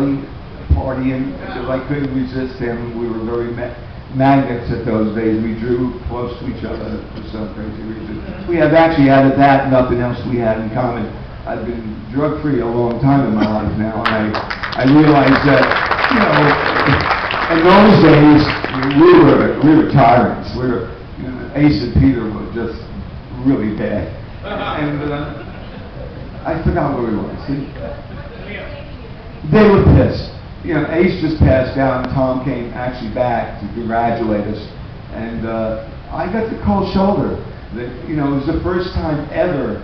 Charlie partying because I couldn't resist him. We were very magnets at those days. We drew close to each other for some crazy reason. We have actually added that, nothing else we had in common. I've been drug-free a long time in my life now, and I realized that, you know, in those days, we were tyrants. You know, Ace and Peter were just really bad. And I forgot where we were. See? They were pissed. You know, Ace just passed out, and Tom came actually back to congratulate us. And I got the cold shoulder. That, you know, it was the first time ever,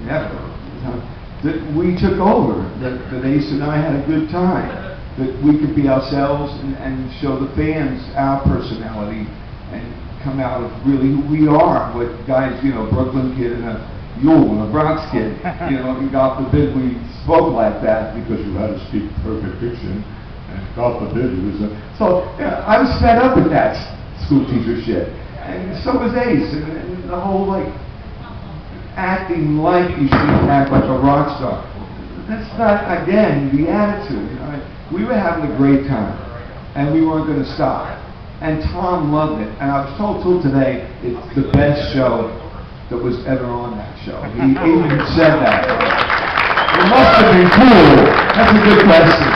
that we took over. That Ace and I had a good time. That we could be ourselves and show the fans our personality and come out of really who we are. What guys, you know, Brooklyn kid and a Yule and a Bronx kid, you know, and God forbid we spoke like that because you had to speak perfect fiction, and God forbid it was a... So, yeah, I was fed up with that school teacher shit, and so was Ace, and the whole, like, acting like you should act like a rock star. That's not, again, the attitude. You know? We were having a great time, and we weren't going to stop. And Tom loved it, and I was told till today it's the best show that was ever on that show. He even said that. It must have been cool. That's a good question.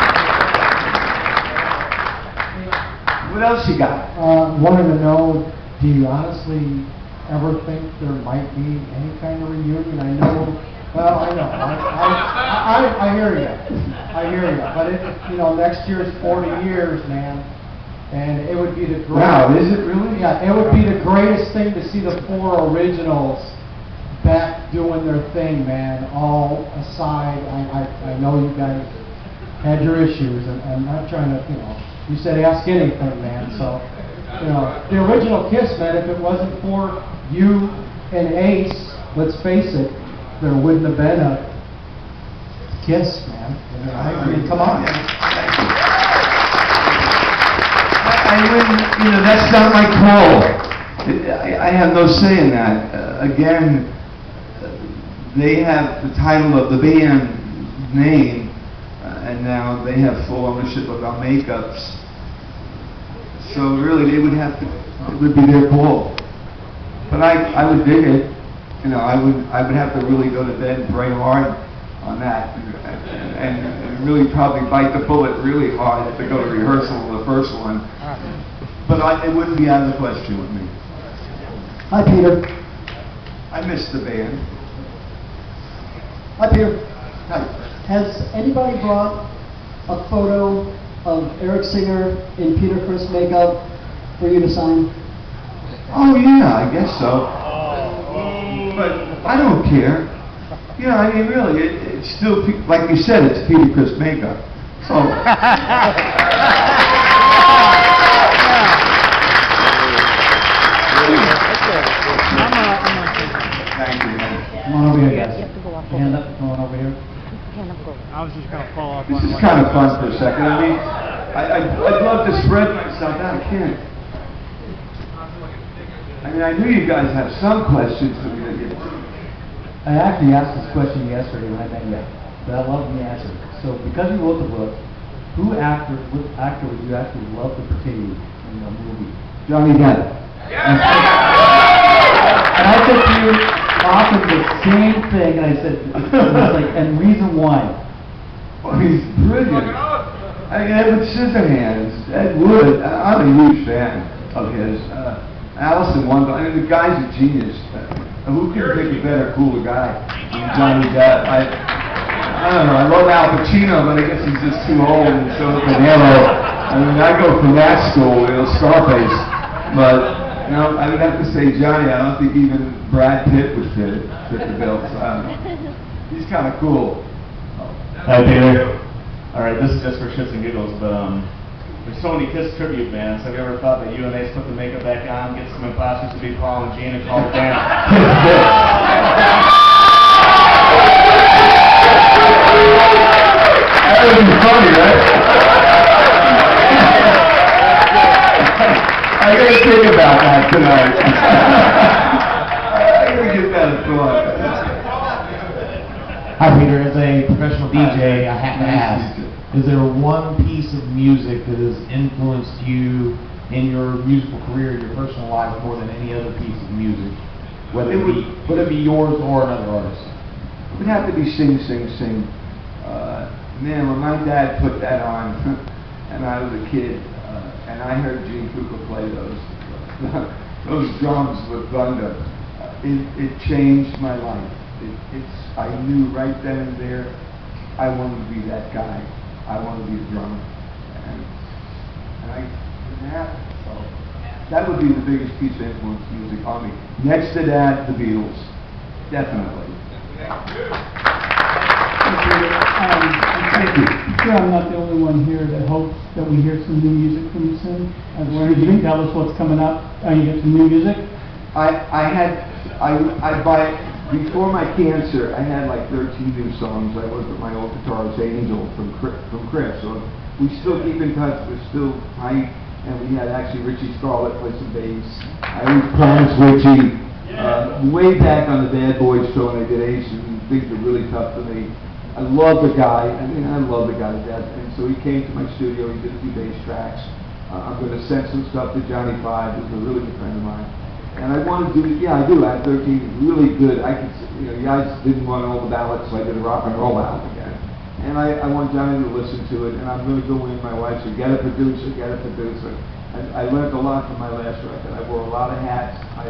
What else you got? Wanted to know, do you honestly ever think there might be any kind of reunion? I know, well, I know. I hear you. I hear you. But it, you know, next year's 40 years, man. And it would be the greatest. Wow, is it really? Yeah, it would be the greatest thing to see the four originals back doing their thing, man. All aside, I know you guys had your issues, and I'm not trying to, you know, you said ask anything, man. So, you know, the original Kiss, man, if it wasn't for you and Ace, let's face it, there wouldn't have been a Kiss, man. I mean, come on. I wouldn't, you know, that's not my call. I have no say in that. Again, they have the title of the band name, and now they have full ownership of our makeups. So really, they would have to, it would be their call. But I would dig it. You know, I would have to really go to bed and pray hard on that, and really probably bite the bullet really hard to go to rehearsal of the first one. But it wouldn't be out of the question with me. Hi, Peter. I miss the band. Hi, Peter. Hi. Has anybody brought a photo of Eric Singer in Peter Criss makeup for you to sign? Oh yeah, I guess so. But I don't care. You know, I mean, really, it's still, like you said, it's Peter Criss makeup. So. Thank you, man. Come on over here, guys. Hand up, come on over here. I was just going to follow up This on is what kind of fun for a second. I mean, I'd love to spread myself out. I can't. I mean, I knew you guys have some questions for me to get to. I actually asked this question yesterday when I met you, but I love the answer. So, because you wrote the book, what actor would you actually love to portray you in a movie? Johnny Depp. And I said to you often the same thing, and I said, it was like, and reason why? Well, he's brilliant. I mean, Edward Scissorhands, Ed Wood, I'm a huge fan of his. Allison Wonderland, I mean, the guy's a genius. Who can pick a better, cooler guy than Johnny Depp? I don't know, I love Al Pacino, but I guess he's just too old and so De Niro. I mean, I go from that school, you know, Scarface. But, you know, I would have to say Johnny. I don't think even Brad Pitt would fit the bill. So, he's kind of cool. Hi, Peter. All right, this is just for shits and giggles, but there's so many Kiss tribute bands. Have you ever thought that you and Ace put the makeup back on, get some imposters to be Paul and Gene, and call the band Kiss Dick? That would be funny, right? I gotta think about that tonight. I gotta get that thought. Hi, Peter. As a professional DJ, I have to ask, is there one piece of music that has influenced you in your musical career, your personal life, more than any other piece of music? Whether it be yours or another artist? It would have to be Sing, Sing, Sing. Man, when my dad put that on, and I was a kid, and I heard Gene Krupa play those drums with thunder, it changed my life. I knew right then and there I wanted to be that guy. I wanted to be a drummer, and it happened. So that would be the biggest piece of influence music on me. Next to that, the Beatles, definitely. Thank you. I'm sure I'm not the only one here that hopes that we hear some new music from you soon. I was wondering if you can tell us what's coming up. You get some new music? Before my cancer, I had like 13 new songs. I worked with my old guitarist Angel from Criss. So we still keep in touch. We're still tight, and we had actually Richie Scarlett play some bass. I always promised Richie way back on the Bad Boys show when I did Ace, and things were really tough for me. I love the guy. I mean, I love the guy to death. And so he came to my studio. He did a few bass tracks. I'm going to send some stuff to Johnny Five, who's a really good friend of mine. And I want to do, I do. I have 13 really good. You guys didn't want all the ballads, so I did a rock and roll album again. And I want Johnny to listen to it, and I'm going to go in. My wife said, get a producer, get a producer. I learned a lot from my last record. I wore a lot of hats. I